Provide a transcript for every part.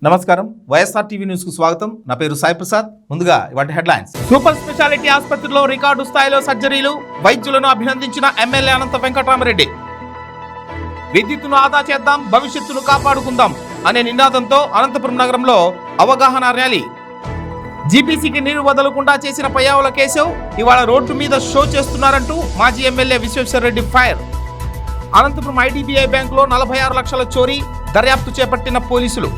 నమస్కారం YSR TV news కు స్వాగతం. నా పేరు సాయి ప్రసాద్. ముందుగా ఇవాటి హెడ్లైన్స్. సూపర్ స్పెషాలిటీ ఆసుపత్రిలో రికార్డు స్థాయిలో సర్జరీలు, వైద్యులను అభినందించిన ఎమ్మెల్యే అనంత వెంకటరామరెడ్డి. విద్యుత్తును ఆదా చేద్దాం, భవిష్యత్తును కాపాడుకుందాం అనే నినాదంతో అనంతపురం నగరంలో అవగాహన ర్యాలీ. జీపీసీకి నీరు వదలకుండా చేసిన పయ్యావుల కేశవ్ ఇవాళ రోడ్డు మీద షో చేస్తున్నారంటూ మాజీ MLA Visweswara Reddy fire. Anantapur IDBI బ్యాంకులో 46 లక్షల చోరీ, దర్యాప్తు చేపట్టిన పోలీసులు.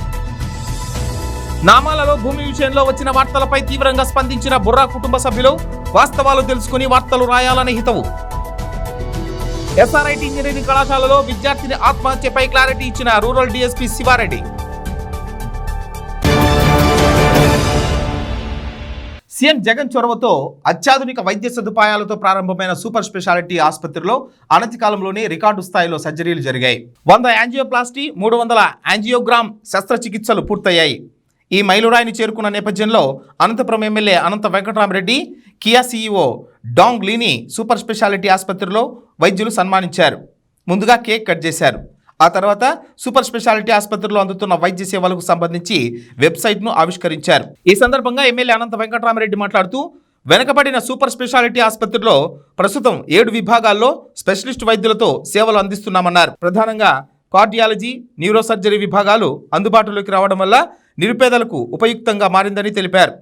నామాలలో భూమి విషయంలో వచ్చిన వార్తలపై తీవ్రంగా స్పందించిన బుర్రా కుటుంబ సభ్యులు. వాస్తవాలు తెలుసుకుని వార్తలు రాయాలని హితవు. ఎస్ఆర్ఐటి ఇంజనీరింగ్ కళాశాలలో విద్యార్థిని ఆత్మహత్యపై క్లారిటీ ఇచ్చిన rural DSP Siva Reddy. CM Jagan చొరవతో అత్యాధునిక వైద్య సదుపాయాలతో ప్రారంభమైన సూపర్ స్పెషాలిటీ ఆసుపత్రిలో అనతి కాలంలోనే రికార్డు స్థాయిలో సర్జరీలు జరిగాయి. 100 యాంజియోప్లాస్టీ, 300 యాంజియోగ్రామ్ శస్త్రచికిత్సలు పూర్తయ్యాయి. ఈ మైలురాయిని చేరుకున్న నేపథ్యంలో Anantapuram MLA Anantha Venkataramareddy, Kia CEO Dong లీని సూపర్ స్పెషాలిటీ ఆసుపత్రిలో వైద్యులు సన్మానించారు. ముందుగా కేక్ కట్ చేశారు. ఆ తర్వాత సూపర్ స్పెషాలిటీ ఆసుపత్రిలో అందుతున్న వైద్య సేవలకు సంబంధించి వెబ్సైట్ను ఆవిష్కరించారు. ఈ సందర్భంగా ఎమ్మెల్యే అనంత వెంకటరామరెడ్డి మాట్లాడుతూ, వెనుకబడిన సూపర్ స్పెషాలిటీ ఆసుపత్రిలో ప్రస్తుతం 7 విభాగాల్లో స్పెషలిస్ట్ వైద్యులతో సేవలు అందిస్తున్నామన్నారు. ప్రధానంగా కార్డియాలజీ, న్యూరోసర్జరీ విభాగాలు అందుబాటులోకి రావడం వల్ల నిరుపేదలకు ఉపయుక్తంగా మారిందని తెలిపారు.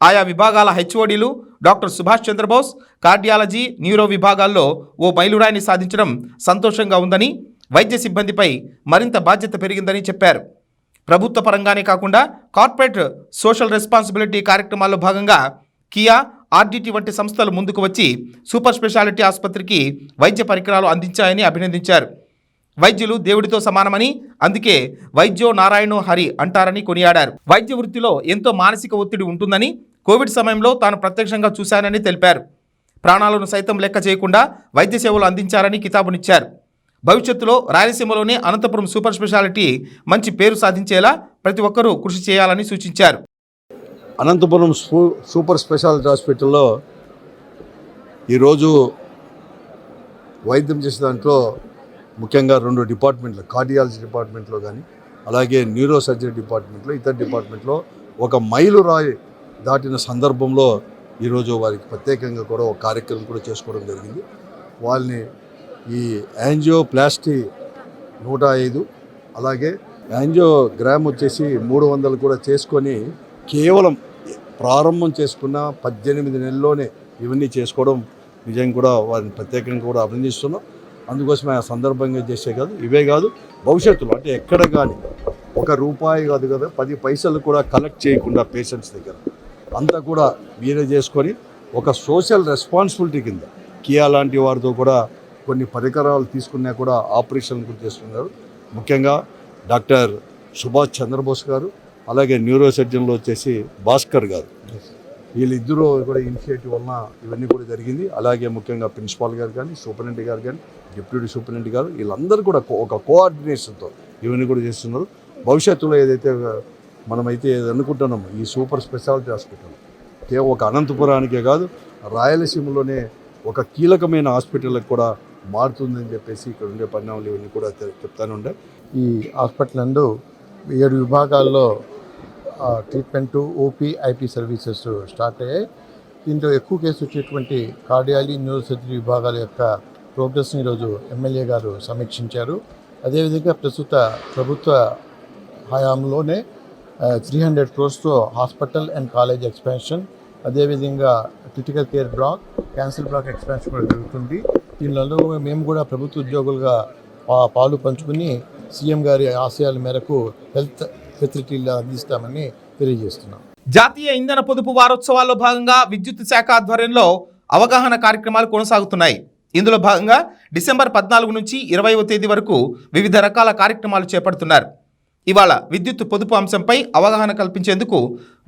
ఆయా విభాగాల హెచ్ఓడీలు doctor Subhash Chandrabose cardiology, neuro విభాగాల్లో ఓ మైలురాయిని సాధించడం సంతోషంగా ఉందని, వైద్య సిబ్బందిపై మరింత బాధ్యత పెరిగిందని చెప్పారు. ప్రభుత్వ పరంగానే కాకుండా కార్పొరేట్ సోషల్ రెస్పాన్సిబిలిటీ కార్యక్రమాల్లో భాగంగా కియా, ఆర్డిటి వంటి సంస్థలు ముందుకు వచ్చి సూపర్ స్పెషాలిటీ ఆసుపత్రికి వైద్య పరికరాలు అందించాయని అభినందించారు. వైద్యులు దేవుడితో సమానమని, అందుకే వైద్యో నారాయణో హరి అంటారని కొనియాడారు. వైద్య వృత్తిలో ఎంతో మానసిక ఒత్తిడి ఉంటుందని, కోవిడ్ సమయంలో తాను ప్రత్యక్షంగా చూశానని తెలిపారు. ప్రాణాలను సైతం లెక్క చేయకుండా వైద్య సేవలు అందించారని కితాబునిచ్చారు. భవిష్యత్తులో రాయలసీమలోనే అనంతపురం సూపర్ స్పెషాలిటీ మంచి పేరు సాధించేలా ప్రతి ఒక్కరూ కృషి చేయాలని సూచించారు. అనంతపురం సూపర్ స్పెషాలిటీ హాస్పిటల్లో ఈరోజు వైద్యం చేసే దాంట్లో ముఖ్యంగా 2 డిపార్ట్మెంట్లు, కార్డియాలజీ డిపార్ట్మెంట్లో కానీ అలాగే న్యూరో సర్జరీ డిపార్ట్మెంట్లో, ఇతర డిపార్ట్మెంట్లో ఒక మైలురాయి దాటిన సందర్భంలో ఈరోజు వారికి ప్రత్యేకంగా కూడా ఒక కార్యక్రమం కూడా చేసుకోవడం జరిగింది. వాళ్ళని ఈ యాంజియోప్లాస్టీ 105 అలాగే యాంజియోగ్రామ్ వచ్చేసి 300 కూడా చేసుకొని కేవలం ప్రారంభం చేసుకున్న 18 నెలల్లోనే ఇవన్నీ చేసుకోవడం నిజంగా కూడా వారిని ప్రత్యేకంగా కూడా అభినందిస్తున్నాం. అందుకోసమే ఆ సందర్భంగా చేసే కాదు, ఇవే కాదు భవిష్యత్తులో అంటే ఎక్కడ కానీ ₹1 కాదు కదా 10 పైసలు కూడా కలెక్ట్ చేయకుండా పేషెంట్స్ దగ్గర అంతా కూడా మీరే చేసుకొని ఒక సోషల్ రెస్పాన్సిబిలిటీ కింద కియా లాంటి వారితో కూడా కొన్ని పరికరాలు తీసుకున్నా కూడా ఆపరేషన్లు కూడా చేస్తున్నారు. ముఖ్యంగా డాక్టర్ సుభాష్ చంద్రబోస్ గారు, అలాగే న్యూరో సర్జన్లో వచ్చేసి భాస్కర్ గారు, వీళ్ళిద్దరూ కూడా ఇనిషియేటివ్ వలన ఇవన్నీ కూడా జరిగింది. అలాగే ముఖ్యంగా ప్రిన్సిపాల్ గారు కానీ, సూపరింటెండెంట్ గారు కానీ, డిప్యూటీ సూపరింటెండెంట్ గారు, వీళ్ళందరూ కూడా ఒక కోఆర్డినేషన్తో ఇవన్నీ కూడా చేస్తున్నారు. భవిష్యత్తులో ఏదైతే మనమైతే అనుకుంటున్నామో ఈ సూపర్ స్పెషాలిటీ హాస్పిటల్ కేవలం ఒక అనంతపురానికే కాదు రాయలసీమలోనే ఒక కీలకమైన హాస్పిటల్కి కూడా మారుతుందని చెప్పేసి ఇక్కడ ఉండే పరిణామాలు ఇవన్నీ కూడా చెప్తానుండే. ఈ హాస్పిటల్ నందు 7 విభాగాల్లో treatment, OP, IP services start అయ్యాయి. దీంట్లో ఎక్కువ కేసు వచ్చేటువంటి కార్డియాలజీ, న్యూరో సర్జరీ విభాగాల యొక్క ప్రోగ్రెస్ని ఈరోజు ఎమ్మెల్యే గారు సమీక్షించారు. అదేవిధంగా ప్రస్తుత ప్రభుత్వ హయాంలోనే 300 crores hospital and college expansion, అదేవిధంగా critical care block, cancer block expansion కూడా జరుగుతుంది. దీనిలో మేము కూడా ప్రభుత్వ ఉద్యోగులుగా పాలు పంచుకుని సీఎం గారి ఆశయాల మేరకు హెల్త్ ఫెసిలిటీలు అందిస్తామని తెలియజేస్తున్నాం. జాతీయ ఇంధన పొదుపు వారోత్సవాల్లో భాగంగా విద్యుత్ శాఖ ఆధ్వర్యంలో అవగాహన కార్యక్రమాలు కొనసాగుతున్నాయి. ఇందులో భాగంగా డిసెంబర్ 14 నుంచి 20వ తేదీ వరకు వివిధ రకాల కార్యక్రమాలు చేపడుతున్నారు. ఇవాళ విద్యుత్ పొదుపు అంశంపై అవగాహన కల్పించేందుకు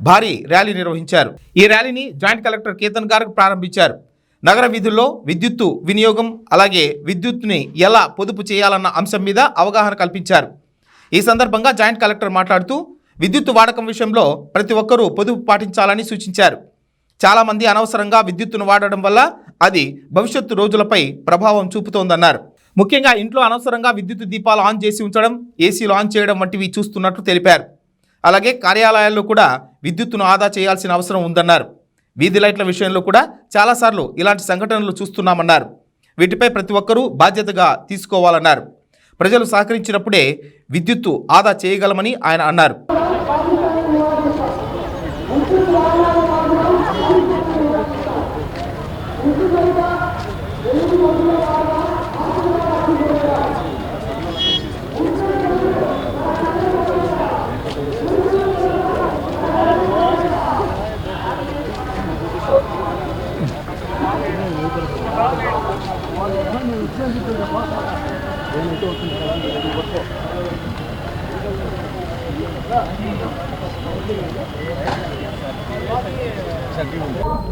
భారీ ర్యాలీ నిర్వహించారు. ఈ ర్యాలీని జాయింట్ కలెక్టర్ కేతన్ గారు ప్రారంభించారు. నగర వీధుల్లో విద్యుత్తు వినియోగం, అలాగే విద్యుత్తుని ఎలా పొదుపు చేయాలన్న అంశం మీద అవగాహన కల్పించారు. ఈ సందర్భంగా జాయింట్ కలెక్టర్ మాట్లాడుతూ, విద్యుత్తు వాడకం విషయంలో ప్రతి ఒక్కరూ పొదుపు పాటించాలని సూచించారు. చాలామంది అనవసరంగా విద్యుత్తును వాడడం వల్ల అది భవిష్యత్తు రోజులపై ప్రభావం చూపుతోందన్నారు. ముఖ్యంగా ఇంట్లో అనవసరంగా విద్యుత్ దీపాలు ఆన్ చేసి ఉంచడం, ఏసీలు ఆన్ చేయడం వంటివి చూస్తున్నట్లు తెలిపారు. అలాగే కార్యాలయాల్లో కూడా విద్యుత్తును ఆదా చేయాల్సిన అవసరం ఉందన్నారు. వీధి లైట్ల విషయంలో కూడా చాలాసార్లు ఇలాంటి సంఘటనలు చూస్తున్నామన్నారు. వీటిపై ప్రతి ఒక్కరూ బాధ్యతగా తీసుకోవాలన్నారు. ప్రజలు సహకరించినప్పుడే విద్యుత్తు ఆదా చేయగలమని ఆయన అన్నారు.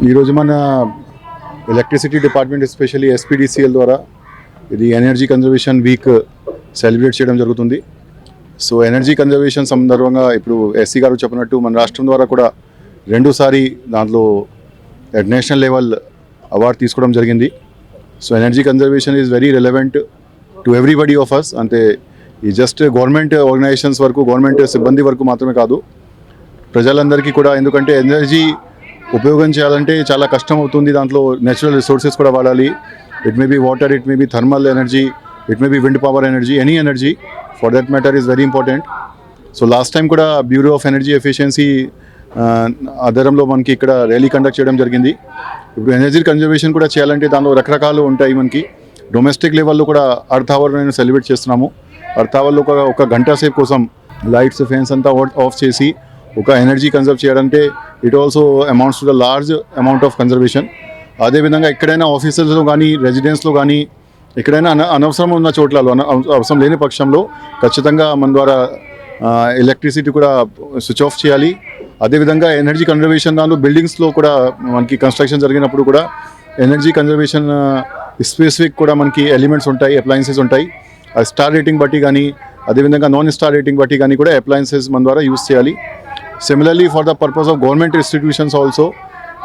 ఈరోజు మన ఎలక్ట్రిసిటీ డిపార్ట్మెంట్ ఎస్పెషల్లీ ఎస్పీడీసీఎల్ ద్వారా ఇది ఎనర్జీ కన్జర్వేషన్ వీక్ సెలబ్రేట్ చేయడం జరుగుతుంది. సో ఎనర్జీ కన్జర్వేషన్ సందర్భంగా ఇప్పుడు ఎస్సీ గారు చెప్పినట్టు మన రాష్ట్రం ద్వారా కూడా 2సారి దాంట్లో నేషనల్ లెవెల్ అవార్డు తీసుకోవడం జరిగింది. So energy conservation is very relevant to everybody of us. అంటే ఈ జస్ట్ గవర్నమెంట్ ఆర్గనైజేషన్స్ వరకు, గవర్నమెంట్ సిబ్బంది వరకు మాత్రమే కాదు, ప్రజలందరికీ కూడా. ఎందుకంటే ఎనర్జీ ఉపయోగం చేయాలంటే చాలా కష్టం అవుతుంది. దాంట్లో నేచురల్ రిసోర్సెస్ కూడా వాడాలి. It may be water, it may be thermal energy, it may be wind power energy, any energy for that matter is very important. So last time కూడా బ్యూరో ఆఫ్ ఎనర్జీ ఎఫిషియన్సీ ఆధారంలో మనకి ఇక్కడ rally conduct చేయడం జరిగింది. ఇప్పుడు energy conservation కూడా చేయాలంటే దానిలో రకరకాలు ఉంటాయి. మనకి డొమెస్టిక్ లెవెల్లో కూడా అర్త్ అవర్ నేను సెలబ్రేట్ చేస్తున్నాము. అర్త్ అవర్లో ఒక గంట సేపు కోసం లైట్స్, ఫ్యాన్స్ అంతా ఆఫ్ చేసి ఒక ఎనర్జీ కన్జర్వ్ చేయాలంటే it also amounts to the large amount of conservation. అదేవిధంగా ఎక్కడైనా ఆఫీసెస్లో కానీ, రెసిడెన్స్లో కానీ, ఎక్కడైనా అనవసరం ఉన్న చోట్లలో, అవసరం లేని పక్షంలో ఖచ్చితంగా మన ద్వారా ఎలక్ట్రిసిటీ కూడా స్విచ్ ఆఫ్ చేయాలి. అదేవిధంగా ఎనర్జీ కన్జర్వేషన్ దాంట్లో బిల్డింగ్స్లో కూడా మనకి కన్స్ట్రక్షన్ జరిగినప్పుడు కూడా ఎనర్జీ కన్జర్వేషన్ స్పెసిఫిక్ కూడా మనకి ఎలిమెంట్స్ ఉంటాయి, అప్లయన్సెస్ ఉంటాయి. స్టార్ రేటింగ్ బట్టి కానీ, అదేవిధంగా నాన్ స్టార్ రేటింగ్ బట్టి కానీ కూడా అప్లయన్సెస్ మన ద్వారా యూస్ చేయాలి. Similarly for the purpose of government institutions also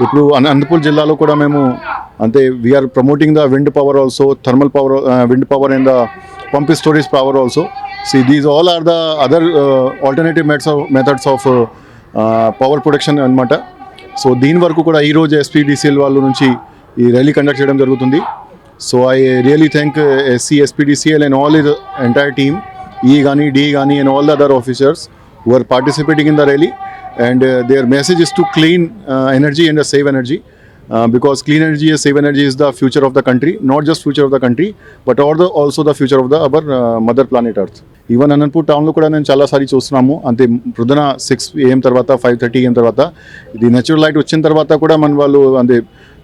ఇప్పుడు అనంతపూర్ జిల్లాలో కూడా మేము అంతే we are promoting the wind power also, thermal power, wind power and the pump storage power also. These all are the other alternative methods of power production అనమాట. So దీని వరకు కూడా ఈరోజు ఎస్పీడీసీఎల్ వాళ్ళ నుంచి ఈ ర్యాలీ కండక్ట్ చేయడం జరుగుతుంది. So I really thank SC, SPDCL and all is entire team, ఈ కానీ, డి కానీ, and all the other officers who are participating in the rally, and their message is to clean energy and save energy, because clean energy and save energy is the future of the country, not just future of the country but also the future of the our mother planet earth. Even Anantapur టౌన్లో కూడా నేను చాలాసారి చూస్తున్నాము. అంతే పొద్దున 6 AM తర్వాత, 5:30 AM తర్వాత ఇది natural light వచ్చిన తర్వాత కూడా మన వాళ్ళు అంతే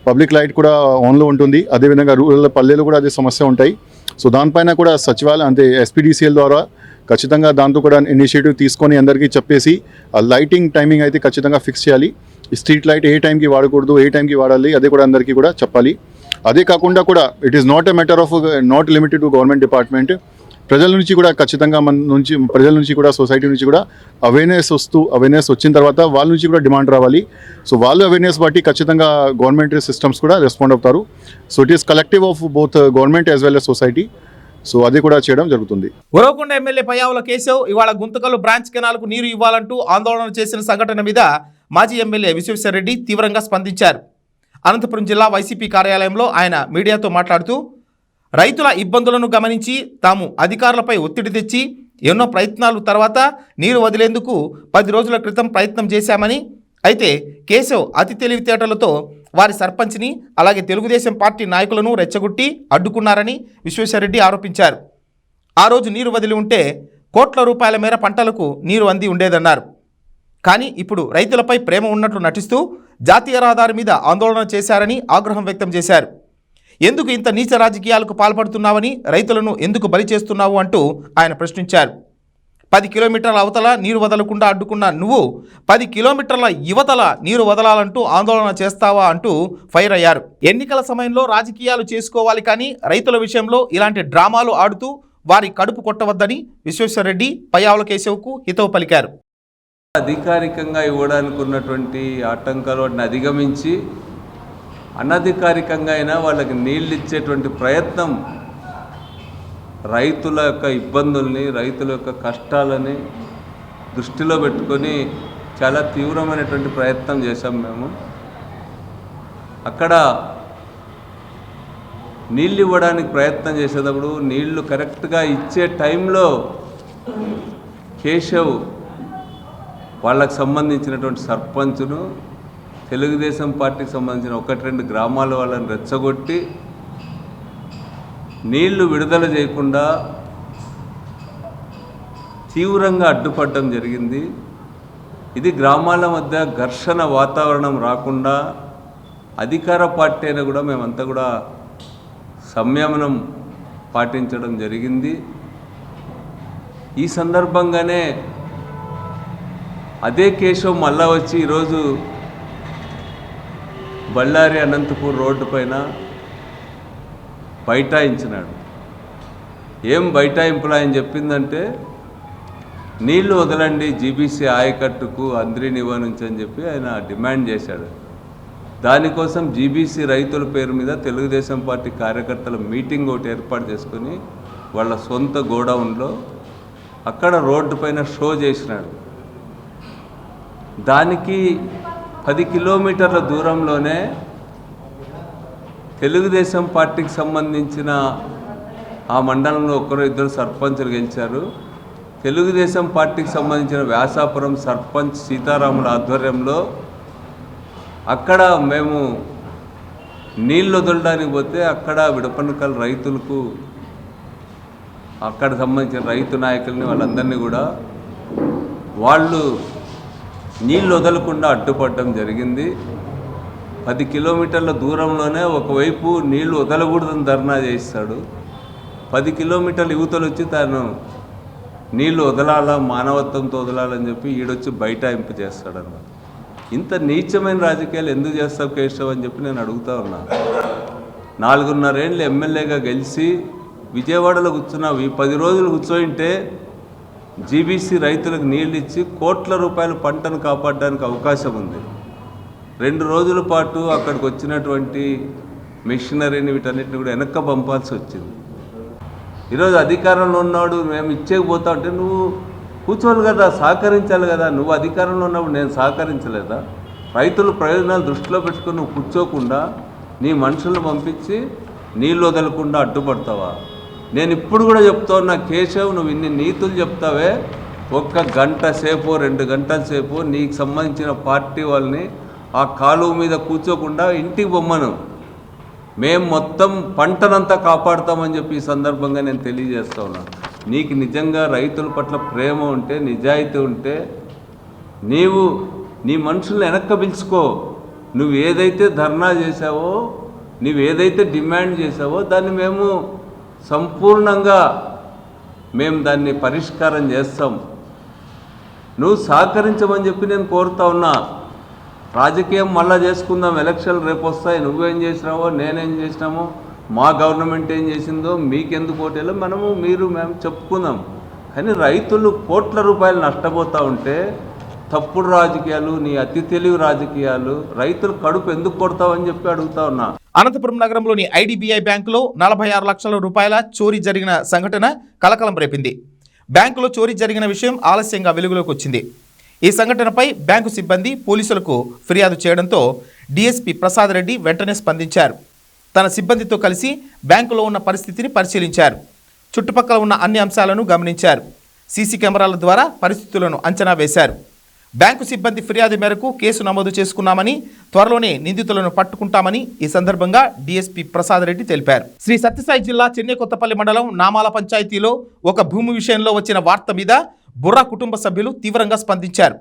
పబ్లిక్ లైట్ కూడా ఆన్లో ఉంటుంది. అదేవిధంగా రూరల్ పల్లెలు కూడా అదే సమస్య ఉంటాయి. సో దానిపైన కూడా సచివాలయం అంటే ఎస్పీడీసీఎల్ ద్వారా ఖచ్చితంగా దాంతో కూడా ఇనిషియేటివ్ తీసుకొని అందరికీ చెప్పేసి ఆ లైటింగ్ టైమింగ్ అయితే ఖచ్చితంగా ఫిక్స్ చేయాలి. ఈ స్ట్రీట్ లైట్ ఏ టైంకి వాడకూడదు, ఏ టైంకి వాడాలి, అదే కూడా అందరికీ కూడా చెప్పాలి. అదే కాకుండా కూడా it is not a matter of not limited to government department. ప్రజల నుంచి కూడా ఖచ్చితంగా ప్రజల నుంచి కూడా, సొసైటీ నుంచి కూడా అవేర్నెస్ వచ్చిన తర్వాత వాళ్ళ నుంచి కూడా డిమాండ్ రావాలి. సో వాళ్ళు అవేర్నెస్ బట్టి ఖచ్చితంగా గవర్నమెంట్ సిస్టమ్స్ కూడా రెస్పాండ్ అవుతారు. So it is collective of both government as well as society. So అది కూడా చేయడం జరుగుతుంది. ఉరవకొండ ఎమ్మెల్యే పయ్యావుల కేశవ్ ఇవాళ గుంతకల్లు బ్రాంచ్ కెనాల్కు నీరు ఇవ్వాలంటూ ఆందోళన చేసిన సంఘటన మీద మాజీ ఎమ్మెల్యే విశ్వేశ్వరరెడ్డి తీవ్రంగా స్పందించారు. అనంతపురం జిల్లా వైసీపీ కార్యాలయంలో ఆయన మీడియాతో మాట్లాడుతూ రైతుల ఇబ్బందులను గమనించి తాము అధికారులపై ఒత్తిడి తెచ్చి ఎన్నో ప్రయత్నాలు తర్వాత నీరు వదిలేందుకు 10 రోజుల క్రితం ప్రయత్నం చేశామని, అయితే కేశవ్ అతి తెలివితేటలతో వారి సర్పంచ్ని అలాగే తెలుగుదేశం పార్టీ నాయకులను రెచ్చగొట్టి అడ్డుకున్నారని విశ్వేశ్వరరెడ్డి ఆరోపించారు. ఆ రోజు నీరు వదిలి ఉంటే కోట్ల రూపాయల మేర పంటలకు నీరు అంది ఉండేదన్నారు. కానీ ఇప్పుడు రైతులపై ప్రేమ ఉన్నట్లు నటిస్తూ జాతీయ రహదారి మీద ఆందోళన చేశారని ఆగ్రహం వ్యక్తం చేశారు. ఎందుకు ఇంత నీచ రాజకీయాలకు పాల్పడుతున్నావని, రైతులను ఎందుకు బలి చేస్తున్నావు అంటూ ఆయన ప్రశ్నించారు. 10 కిలోమీటర్ల అవతల నీరు వదలకుండా అడ్డుకున్న నువ్వు 10 కిలోమీటర్ల యువతల నీరు వదలాలంటూ ఆందోళన చేస్తావా అంటూ ఫైర్ అయ్యారు. ఎన్నికల సమయంలో రాజకీయాలు చేసుకోవాలి కానీ రైతుల విషయంలో ఇలాంటి డ్రామాలు ఆడుతూ వారి కడుపు కొట్టవద్దని విశ్వేశ్వరరెడ్డి పయ్యావుల కేశవ్కు హితవు పలికారు. అధికారికంగా ఇవ్వడానికి ఉన్నటువంటి ఆటంకాలు వాటిని అధిగమించి అనధికారికంగా అయినా వాళ్ళకి నీళ్ళు ఇచ్చేటువంటి ప్రయత్నం రైతుల యొక్క ఇబ్బందుల్ని, రైతుల యొక్క కష్టాలని దృష్టిలో పెట్టుకొని చాలా తీవ్రమైనటువంటి ప్రయత్నం చేశాం మేము. అక్కడ నీళ్ళు ఇవ్వడానికి ప్రయత్నం చేసేటప్పుడు నీళ్లు కరెక్ట్గా ఇచ్చే టైంలో కేశవ్ వాళ్ళకు సంబంధించినటువంటి సర్పంచును, తెలుగుదేశం పార్టీకి సంబంధించిన 1-2 గ్రామాల వాళ్ళని రెచ్చగొట్టి నీళ్లు విడుదల చేయకుండా తీవ్రంగా అడ్డుపడడం జరిగింది. ఇది గ్రామాల మధ్య ఘర్షణ వాతావరణం రాకుండా అధికార పార్టీ అయినా కూడా మేమంతా కూడా సంయమనం పాటించడం జరిగింది. ఈ సందర్భంగానే అదే కేశవ్ మళ్ళా వచ్చి ఈరోజు బళ్ళారి అనంతపూర్ రోడ్డు పైన బైఠాయించినాడు. ఏం బైఠాయింపులా ఆయన చెప్పిందంటే నీళ్లు వదలండి జీబీసీ ఆయకట్టుకు అంద్రినివా నుంచి అని చెప్పి ఆయన డిమాండ్ చేశాడు. దానికోసం జీబీసీ రైతుల పేరు మీద తెలుగుదేశం పార్టీ కార్యకర్తల మీటింగ్ ఒకటి ఏర్పాటు చేసుకొని వాళ్ళ సొంత గోడౌన్లో అక్కడ రోడ్డు పైన షో చేసినాడు. దానికి 10 కిలోమీటర్ల దూరంలోనే తెలుగుదేశం పార్టీకి సంబంధించిన ఆ మండలంలో 1-2 సర్పంచులు గెలిచారు. తెలుగుదేశం పార్టీకి సంబంధించిన వ్యాసాపురం సర్పంచ్ సీతారాముల ఆధ్వర్యంలో అక్కడ మేము నీళ్ళు వదలడానికి పోతే అక్కడ విడపనకల్ రైతులకు అక్కడ సంబంధించిన రైతు నాయకుల్ని వాళ్ళందరినీ కూడా వాళ్ళు నీళ్ళు వదలకుండా అడ్డుపడడం జరిగింది. 10 కిలోమీటర్ల దూరంలోనే ఒకవైపు నీళ్లు వదలకూడదని ధర్నా చేయిస్తాడు. 10 కిలోమీటర్ల యువతలు వచ్చి తాను నీళ్లు వదలాలా, మానవత్వంతో వదలాలని చెప్పి ఈడొచ్చి బైఠాయింపు చేస్తాడన్నమాట. ఇంత నీచమైన రాజకీయాలు ఎందుకు చేస్తావు కేశవ్ అని చెప్పి నేను అడుగుతా ఉన్నా. 4.5 ఏళ్ళు ఎమ్మెల్యేగా గెలిచి విజయవాడలో కూర్చున్నావు. ఈ 10 రోజులు కూర్చోయింటే జీబీసీ రైతులకు నీళ్ళు ఇచ్చి కోట్ల రూపాయల పంటను కాపాడడానికి అవకాశం ఉంది. 2 రోజుల పాటు అక్కడికి వచ్చినటువంటి మిషనరీని వీటన్నిటిని కూడా వెనక్కి పంపాల్సి వచ్చింది. ఈరోజు అధికారంలో ఉన్నాడు మేము ఇచ్చేకపోతా ఉంటే నువ్వు కూర్చోవాలి కదా, సహకరించాలి కదా. నువ్వు అధికారంలో ఉన్నప్పుడు నేను సహకరించలేదా? రైతుల ప్రయోజనాలు దృష్టిలో పెట్టుకుని నువ్వు కూర్చోకుండా నీ మనుషులను పంపించి నీళ్ళు వదలకుండా అడ్డుపడతావా? నేను ఇప్పుడు కూడా చెప్తా ఉన్నా కేశవ్, నువ్వు ఇన్ని నీతులు చెప్తావే, 1 గంట సేపు 2 గంటల సేపు నీకు సంబంధించిన పార్టీ వాళ్ళని ఆ కాలువ మీద కూర్చోకుండా ఇంటికి బొమ్మను మేము మొత్తం పంటనంతా కాపాడుతామని చెప్పి ఈ సందర్భంగా నేను తెలియజేస్తా ఉన్నాను. నీకు నిజంగా రైతుల పట్ల ప్రేమ ఉంటే, నిజాయితీ ఉంటే నీవు నీ మనుషుల్ని వెనక్కి పిలుచుకో. నువ్వు ఏదైతే ధర్నా చేసావో, నువ్వు ఏదైతే డిమాండ్ చేసావో దాన్ని మేము సంపూర్ణంగా దాన్ని పరిష్కారం చేస్తాం. నువ్వు సహకరించమని చెప్పి నేను కోరుతా ఉన్నా. రాజకీయం మళ్ళా చేసుకుందాం, ఎలక్షన్లు రేపు వస్తాయి, నువ్వేం చేసినావో నేనేం చేసినామో మా గవర్నమెంట్ ఏం చేసిందో మీకెందుకు ఓటేలో మేము చెప్పుకుందాం. కానీ రైతులు కోట్ల రూపాయలు నష్టపోతూ ఉంటే తప్పుడు రాజకీయాలు, నీ అతి తెలివి రాజకీయాలు, రైతులు కడుపు ఎందుకు కొడతావని చెప్పి అడుగుతా ఉన్నా. అనంతపురం నగరంలోని ఐడిబిఐ బ్యాంకులో 46 లక్షల రూపాయల చోరీ జరిగిన సంఘటన కలకలం రేపింది. బ్యాంకులో చోరీ జరిగిన విషయం ఆలస్యంగా వెలుగులోకి వచ్చింది. ఈ సంఘటనపై బ్యాంకు సిబ్బంది పోలీసులకు ఫిర్యాదు చేయడంతో డీఎస్పీ ప్రసాద్ రెడ్డి వెంటనే స్పందించారు. తన సిబ్బందితో కలిసి బ్యాంకులో ఉన్న పరిస్థితిని పరిశీలించారు. చుట్టుపక్కల ఉన్న అన్ని అంశాలను గమనించారు. సీసీ కెమెరాల ద్వారా పరిస్థితులను అంచనా వేశారు. బ్యాంకు సిబ్బంది ఫిర్యాదు మేరకు కేసు నమోదు చేసుకున్నామని, త్వరలోనే నిందితులను పట్టుకుంటామని ఈ సందర్భంగా డీఎస్పీ ప్రసాద్ రెడ్డి తెలిపారు. శ్రీ సత్యసాయి జిల్లా చెన్నైకొత్తపల్లి మండలం నామాల పంచాయతీలో ఒక భూమి విషయంలో వచ్చిన వార్త మీద బుర్రా కుటుంబ సభ్యులు తీవ్రంగా స్పందించారు.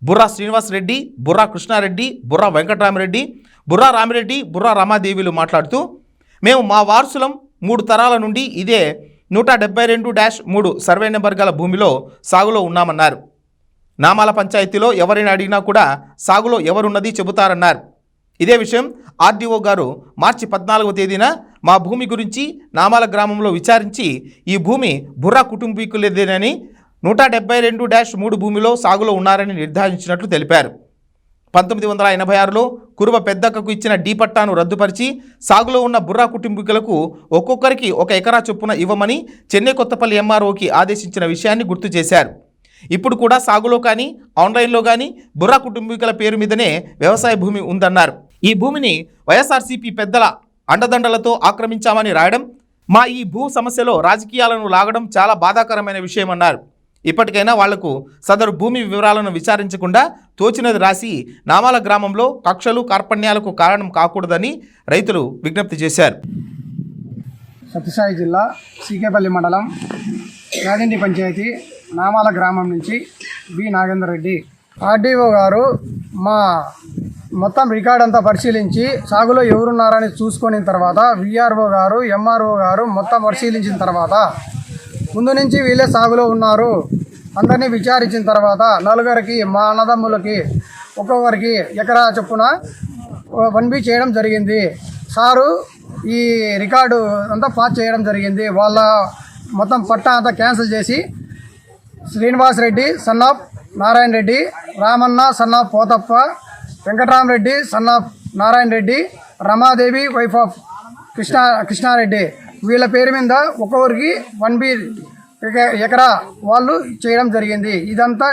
బుర్రా శ్రీనివాస్ రెడ్డి, బుర్రా కృష్ణారెడ్డి, బుర్రా వెంకటరామరెడ్డి, బుర్రా రామిరెడ్డి, బుర్రా రమాదేవిలు మాట్లాడుతూ, మేము మా వారసులం 3 తరాల నుండి ఇదే 172-3 సర్వే నెంబర్ గల భూమిలో సాగులో ఉన్నామన్నారు. నామాల పంచాయతీలో ఎవరైనా అడిగినా కూడా సాగులో ఎవరున్నది చెబుతారన్నారు. ఇదే విషయం ఆర్డీఓ గారు మార్చి 14వ తేదీన మా భూమి గురించి నామాల గ్రామంలో విచారించి ఈ భూమి బుర్రా కుటుంబీకులదేనని 172-3 భూమిలో సాగులో ఉన్నారని నిర్ధారించినట్లు తెలిపారు. 1986లో కురువ పెద్దక్కకు ఇచ్చిన డీ పట్టాను రద్దుపరిచి సాగులో ఉన్న బుర్రా కుటుంబీకులకు ఒక్కొక్కరికి 1 ఎకరా చొప్పున ఇవ్వమని చెన్నై కొత్తపల్లి ఎంఆర్ఓకి ఆదేశించిన విషయాన్ని గుర్తు చేశారు. ఇప్పుడు కూడా సాగులో కానీ ఆన్లైన్లో కానీ బుర్రా కుటుంబీకుల పేరు మీదనే వ్యవసాయ భూమి ఉందన్నారు. ఈ భూమిని వైఎస్ఆర్సీపీ పెద్దల అండదండలతో ఆక్రమించామని రాయడం, మా ఈ భూ సమస్యలో రాజకీయాలను లాగడం చాలా బాధాకరమైన విషయమన్నారు. ఇప్పటికైనా వాళ్లకు సదరు భూమి వివరాలను విచారించకుండా తోచినది రాసి నామాల గ్రామంలో కక్షలు కార్పణ్యాలకు కారణం కాకూడదని రైతులు విజ్ఞప్తి చేశారు. సత్యసాయి జిల్లా సీకేపల్లి మండలం యాదండి పంచాయతీ నామాల గ్రామం నుంచి బి నాగేందర్ రెడ్డి. ఆర్డీఓ గారు మా మొత్తం రికార్డ్ అంతా పరిశీలించి సాగులో ఎవరున్నారని చూసుకున్న తర్వాత విఆర్ఓ గారు ఎంఆర్ఓ గారు మొత్తం పరిశీలించిన తర్వాత ముందు నుంచి వీళ్ళే సాగులో ఉన్నారు అందరినీ విచారించిన తర్వాత నలుగురికి మా అన్నదమ్ములకి ఒక్కొక్కరికి ఎకరా చొప్పున 1B చేయడం జరిగింది. సారు ఈ రికార్డు అంతా పాస్ చేయడం జరిగింది. వాళ్ళ మొత్తం పట్టా అంతా క్యాన్సిల్ చేసి Srinivas Reddy son of Narayana Reddy, Ramanna son of Pothappa, Venkataramareddy son of Narayana Reddy, Ramadevi wife of Krishnareddy వీళ్ళ పేరు మీద ఒక్కొక్కరికి 1B ఎకరా వాళ్ళు చేయడం జరిగింది. ఇదంతా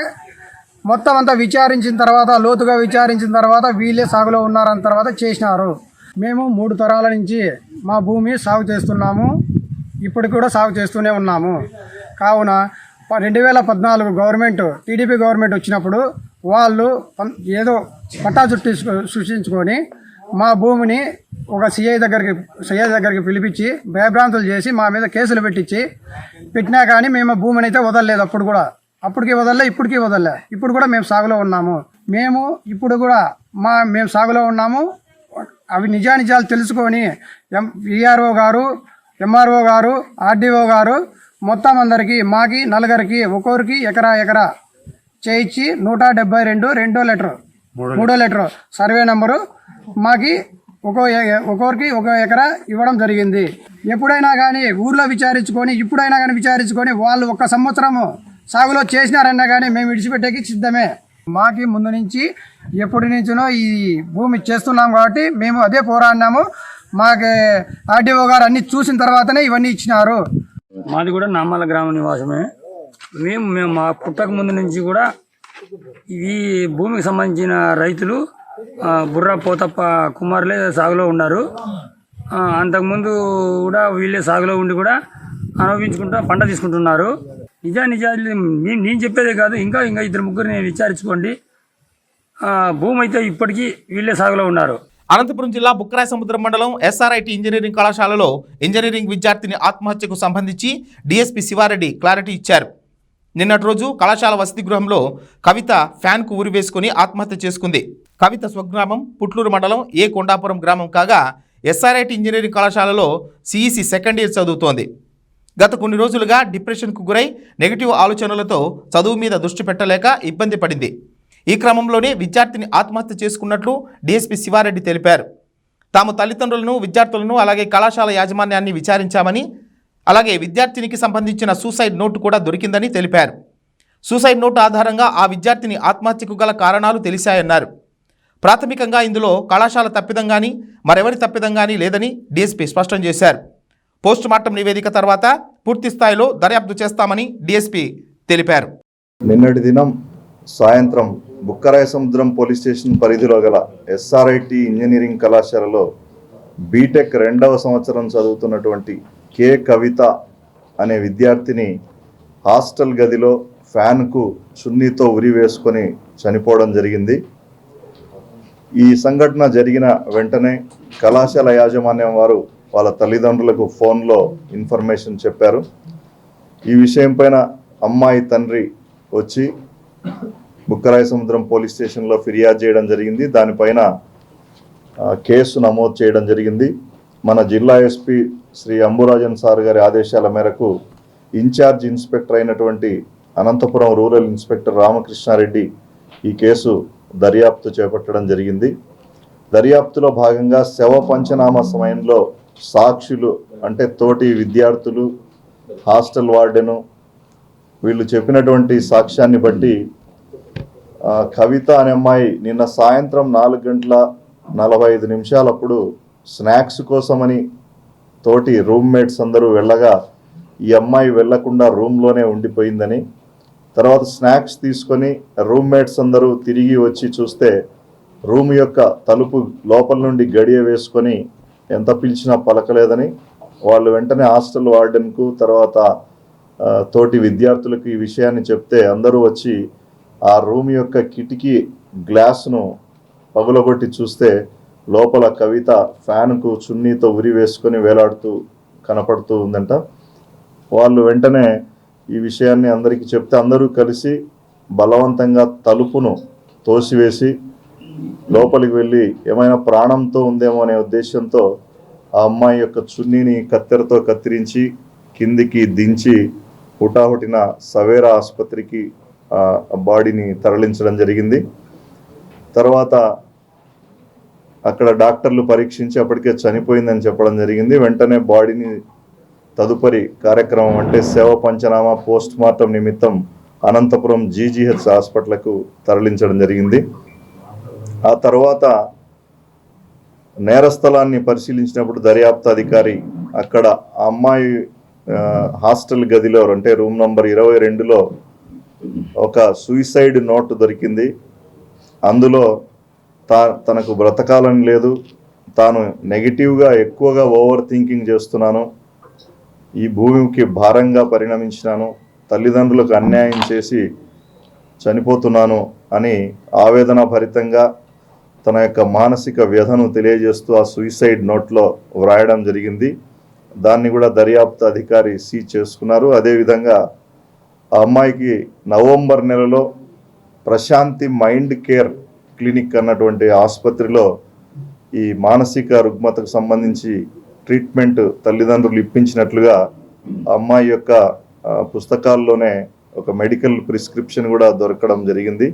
మొత్తం అంతా విచారించిన తర్వాత లోతుగా విచారించిన తర్వాత వీళ్ళే సాగులో ఉన్నారన్న తర్వాత చేసినారు. మేము 3 తరాల నుంచి మా భూమి సాగు చేస్తున్నాము, ఇప్పుడు కూడా సాగు చేస్తూనే ఉన్నాము. కావున 2014 గవర్నమెంట్ టీడీపీ గవర్నమెంట్ వచ్చినప్పుడు వాళ్ళు ఏదో పట్టా చుట్టి సృష్టించుకొని మా భూమిని ఒక సిఐ దగ్గరికి పిలిపించి భయభ్రాంతులు చేసి మా మీద కేసులు పెట్టినా కానీ మేము భూమిని అయితే వదలలేదు. అప్పటికి వదలలే, ఇప్పటికీ వదలలే. ఇప్పుడు కూడా మేము సాగులో ఉన్నాము. ఇప్పుడు కూడా మేము సాగులో ఉన్నాము. అవి నిజానిజాలు తెలుసుకొని విఆర్ఓ గారు, ఎంఆర్ఓ గారు, ఆర్డీఓ గారు మొత్తం అందరికీ మాకి నలుగురికి ఒక్కొక్కరికి ఎకరా చేయించి 172 మూడో లెటరు సర్వే నెంబరు మాకి ఒక్కొక్కరికి 1 ఎకరా ఇవ్వడం జరిగింది. ఎప్పుడైనా కానీ ఊర్లో విచారించుకొని వాళ్ళు 1 సంవత్సరము సాగులో చేసినారన్నా కానీ మేము విడిచిపెట్టేకి సిద్ధమే. మాకి ముందు నుంచి ఎప్పటి నుంచినో ఈ భూమి చేస్తున్నాం కాబట్టి మేము అదే పోరాడినాము. మాకు ఆర్డీఓ గారు అన్ని చూసిన తర్వాతనే ఇవన్నీ ఇచ్చినారు. మాది కూడా నామాల గ్రామ నివాసమే. మేము మా పుట్టక ముందు నుంచి కూడా ఈ భూమికి సంబంధించిన రైతులు బుర్రా పోతప్ప కుమారులే సాగులో ఉన్నారు. అంతకుముందు కూడా వీళ్ళే సాగులో ఉండి కూడా అనుభవించుకుంటూ పంట తీసుకుంటున్నారు. నిజాలు నేను చెప్పేదే కాదు, ఇంకా 2-3 విచారించుకోండి. భూమి అయితే ఇప్పటికీ వీళ్ళే సాగులో ఉన్నారు. అనంతపురం జిల్లా బుక్కరాయ సముద్రం మండలం ఎస్ఆర్ఐటి ఇంజనీరింగ్ కళాశాలలో ఇంజనీరింగ్ విద్యార్థిని ఆత్మహత్యకు సంబంధించి డీఎస్పీ శివారెడ్డి క్లారిటీ ఇచ్చారు. నిన్నటి రోజు కళాశాల వసతి గృహంలో కవిత ఫ్యాన్కు ఉరివేసుకుని ఆత్మహత్య చేసుకుంది. కవిత స్వగ్రామం పుట్లూరు మండలం ఏ కొండాపురం గ్రామం కాగా ఎస్ఆర్ఐటి ఇంజనీరింగ్ కళాశాలలో సిఈసి సెకండ్ ఇయర్ చదువుతోంది. గత కొన్ని రోజులుగా డిప్రెషన్కు గురై నెగిటివ్ ఆలోచనలతో చదువు మీద దృష్టి పెట్టలేక ఇబ్బంది పడింది. ఈ క్రమంలోనే విద్యార్థిని ఆత్మహత్య చేసుకున్నట్లు డీఎస్పీ శివారెడ్డి తెలిపారు. తాము తల్లిదండ్రులను, విద్యార్థులను అలాగే కళాశాల యాజమాన్యాన్ని విచారించామని, అలాగే విద్యార్థినికి సంబంధించిన సూసైడ్ నోటు కూడా దొరికిందని తెలిపారు. సూసైడ్ నోటు ఆధారంగా ఆ విద్యార్థిని ఆత్మహత్యకు గల కారణాలు తెలిశాయన్నారు. ప్రాథమికంగా ఇందులో కళాశాల తప్పిదం కానీ మరెవరి తప్పిదం కానీ లేదని డీఎస్పీ స్పష్టం చేశారు. పోస్టుమార్టం నివేదిక తర్వాత పూర్తి స్థాయిలో దర్యాప్తు చేస్తామని డీఎస్పీ తెలిపారు. నిన్నటి దినం సాయంత్రం బుక్కరాయ సముద్రం పోలీస్ స్టేషన్ పరిధిలో గల ఎస్ఆర్ఐటి ఇంజనీరింగ్ కళాశాలలో బీటెక్ 2వ సంవత్సరం చదువుతున్నటువంటి కే కవిత అనే విద్యార్థిని హాస్టల్ గదిలో ఫ్యాన్కు చున్నీతో ఉరి వేసుకొని చనిపోవడం జరిగింది. ఈ సంఘటన జరిగిన వెంటనే కళాశాల యాజమాన్యం వారు వాళ్ళ తల్లిదండ్రులకు ఫోన్లో ఇన్ఫర్మేషన్ చెప్పారు. ఈ విషయం పైన అమ్మాయి తండ్రి వచ్చి బుక్కరాయ సముద్రం పోలీస్ స్టేషన్లో ఫిర్యాదు చేయడం జరిగింది. దానిపైన కేసు నమోదు చేయడం జరిగింది. మన జిల్లా ఎస్పీ శ్రీ అంబురాజన్ సార్ గారి ఆదేశాల మేరకు ఇన్ఛార్జ్ ఇన్స్పెక్టర్ అయినటువంటి అనంతపురం రూరల్ ఇన్స్పెక్టర్ రామకృష్ణారెడ్డి ఈ కేసు దర్యాప్తు చేపట్టడం జరిగింది. దర్యాప్తులో భాగంగా శవ పంచనామా సమయంలో సాక్షులు అంటే తోటి విద్యార్థులు, హాస్టల్ వార్డెను వీళ్ళు చెప్పినటువంటి సాక్ష్యాన్ని బట్టి కవిత అనే అమ్మాయి నిన్న సాయంత్రం 4:45 స్నాక్స్ కోసమని తోటి రూమ్మేట్స్ అందరూ వెళ్ళగా ఈ అమ్మాయి వెళ్లకుండా రూమ్లోనే ఉండిపోయిందని, తర్వాత స్నాక్స్ తీసుకొని రూమ్మేట్స్ అందరూ తిరిగి వచ్చి చూస్తే రూమ్ యొక్క తలుపు లోపల నుండి గడియ వేసుకొని ఎంత పిలిచినా పలకలేదని వాళ్ళు వెంటనే హాస్టల్ వార్డెన్కు తర్వాత తోటి విద్యార్థులకు ఈ విషయాన్ని చెప్తే అందరూ వచ్చి ఆ రూమ్ యొక్క కిటికీ గ్లాస్ను పగులగొట్టి చూస్తే లోపల కవిత ఫ్యాన్కు చున్నీతో ఉరి వేసుకొని వేలాడుతూ కనపడుతూ ఉందంట. వాళ్ళు వెంటనే ఈ విషయాన్ని అందరికీ చెప్తే అందరూ కలిసి బలవంతంగా తలుపును తోసివేసి లోపలికి వెళ్ళి ఏమైనా ప్రాణంతో ఉందేమో అనే ఉద్దేశంతో ఆ అమ్మాయి యొక్క చున్నీని కత్తెరతో కత్తిరించి కిందికి దించి హుటాహుటిన సవేరా ఆసుపత్రికి బాడీని తరలించడం జరిగింది. తర్వాత అక్కడ డాక్టర్లు పరీక్షించి అప్పటికే చనిపోయిందని చెప్పడం జరిగింది. వెంటనే బాడీని తదుపరి కార్యక్రమం అంటే శవ పంచనామా పోస్ట్ మార్టం నిమిత్తం అనంతపురం జీజీహెచ్ హాస్పిటల్కు తరలించడం జరిగింది. ఆ తర్వాత నేరస్థలాన్ని పరిశీలించినప్పుడు దర్యాప్తు అధికారి అక్కడ ఆ అమ్మాయి హాస్టల్ గదిలో అంటే రూమ్ నంబర్ 22లో ఒక సూసైడ్ నోట్ దొరికింది. అందులో తనకు బ్రతకాలని లేదు, తాను నెగిటివ్గా ఎక్కువగా ఓవర్ థింకింగ్ చేస్తున్నాను, ఈ భూమికి భారంగా పరిణమించినాను, తల్లిదండ్రులకు అన్యాయం చేసి చనిపోతున్నాను అని ఆవేదన భరితంగా తన యొక్క మానసిక వ్యధను తెలియజేస్తూ ఆ సూసైడ్ నోట్లో వ్రాయడం జరిగింది. దాన్ని కూడా దర్యాప్తు అధికారి సీజ్ చేసుకున్నారు. అదేవిధంగా ఆ అమ్మాయికి నవంబర్ నెలలో ప్రశాంతి మైండ్ కేర్ క్లినిక్ అన్నటువంటి ఆసుపత్రిలో ఈ మానసిక రుగ్మతకు సంబంధించి ట్రీట్మెంట్ తల్లిదండ్రులు ఇప్పించినట్లుగా అమ్మాయి యొక్క పుస్తకాల్లోనే ఒక మెడికల్ ప్రిస్క్రిప్షన్ కూడా దొరకడం జరిగింది.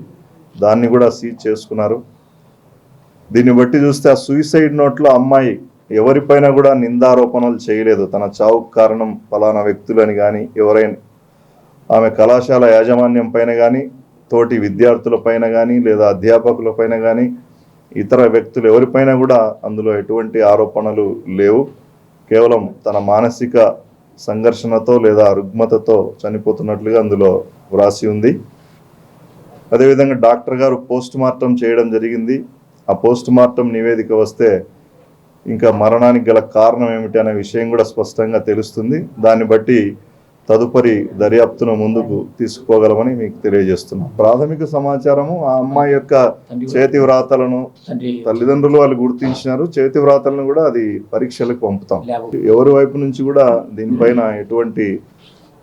దాన్ని కూడా సీజ్ చేసుకున్నారు. దీన్ని బట్టి చూస్తే ఆ సూసైడ్ నోట్లో అమ్మాయి ఎవరిపైన కూడా నిందారోపణలు చేయలేదు. తన చావుకు కారణం ఫలానా వ్యక్తులని కానీ ఎవరైనా ఆమె కళాశాల యాజమాన్యం పైన కానీ తోటి విద్యార్థుల పైన కానీ లేదా అధ్యాపకుల పైన కానీ ఇతర వ్యక్తులు ఎవరిపైన కూడా అందులో ఎటువంటి ఆరోపణలు లేవు. కేవలం తన మానసిక సంఘర్షణతో లేదా రుగ్మతతో చనిపోతున్నట్లుగా అందులో వ్రాసి ఉంది. అదేవిధంగా డాక్టర్ గారు పోస్ట్ మార్టం చేయడం జరిగింది. ఆ పోస్ట్ మార్టం నివేదిక వస్తే ఇంకా మరణానికి గల కారణం ఏమిటి అనే విషయం కూడా స్పష్టంగా తెలుస్తుంది. దాన్ని బట్టి తదుపరి దర్యాప్తును ముందుకు తీసుకుపోగలమని మీకు తెలియజేస్తున్నాం. ప్రాథమిక సమాచారము ఆ అమ్మాయి యొక్క చేతి వ్రాతలను తల్లిదండ్రులు వాళ్ళు గుర్తించినారు. చేతి వ్రాతలను కూడా అది పరీక్షలకు పంపుతాం. ఎవరి వైపు నుంచి కూడా దీనిపైన ఎటువంటి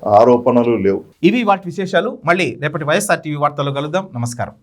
ఆరోపణలు లేవు. ఇవి వాటి విశేషాలు. మళ్ళీ రేపటి వైఎస్ఆర్ టీవీ వార్తల్లో కలుద్దాం. నమస్కారం.